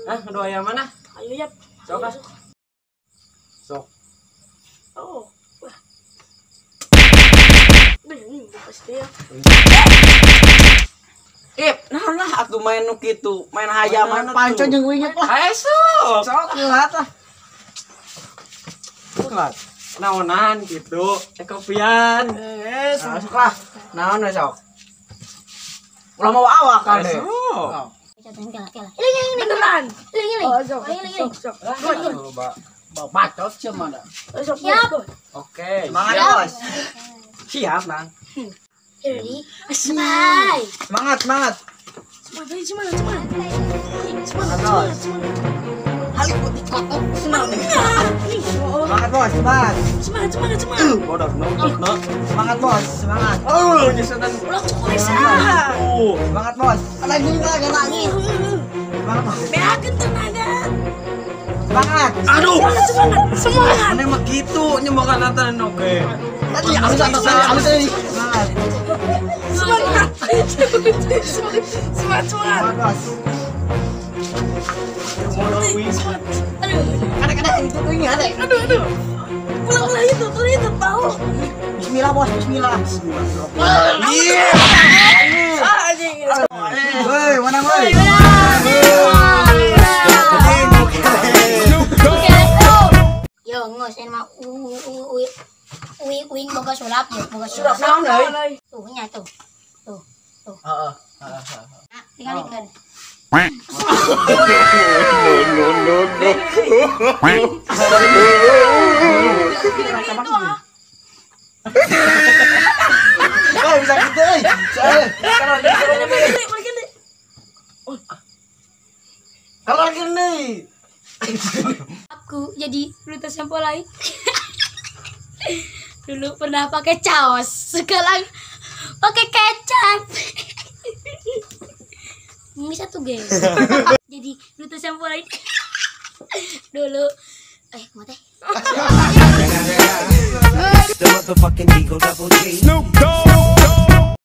Hah, aduh ayam mana? Ayo ya. Sok ah. Sok. Oh. Wah. Ini pasti ya. Nah lah atuh main nu kitu, main hayaman Panco jeung wingit lah. Ayo sok. Sok lihat lah. Sok. Naonan gitu. Kopian. Sok lah. Naon we sok? Ulah mau awak kan deh. Sok. Beneran. Oh, sok. Coba. Bacot cuma ada. Sok. Oke. Semangat siap. bos. Siap, Nang. Ready? Smile. Semangat semangat. Semangat. Semangat bos. Halik buat dikotok. Semangat. Semangat bos, semangat. Semangat. Bodoh, no. Semangat bos, semangat. Oh, nyesetan. Ulah bisa. Semangat bos. Lagi lagi. Semangat bos. Beakeun tenaga. Semangat. Aduh. Semangat. Aneh mah gitu nyembokanatan oke. Tadi alus tadi. Semangat. Semangat. Semangat bos. Bodoh wis. Kadang-kadang itu tuh ingat deh. Aduh. Pulang itu tahu. Bismillah bos, bismillah. Iya. Anjing. Woi, mana woi? Yo ngos mah uing boga sulap yo boga Sudah sulap naon tuh nya tuh Heeh. nah, tinggal ikan Oh, bisa gitu euy. Kalau gini. aku jadi rute sampel lain dulu pernah pakai caos sekarang pakai kecap bisa tuh guys jadi rute sampel lain dulu mau teh The motherfucking Eagle Double G. Snoop Dogg.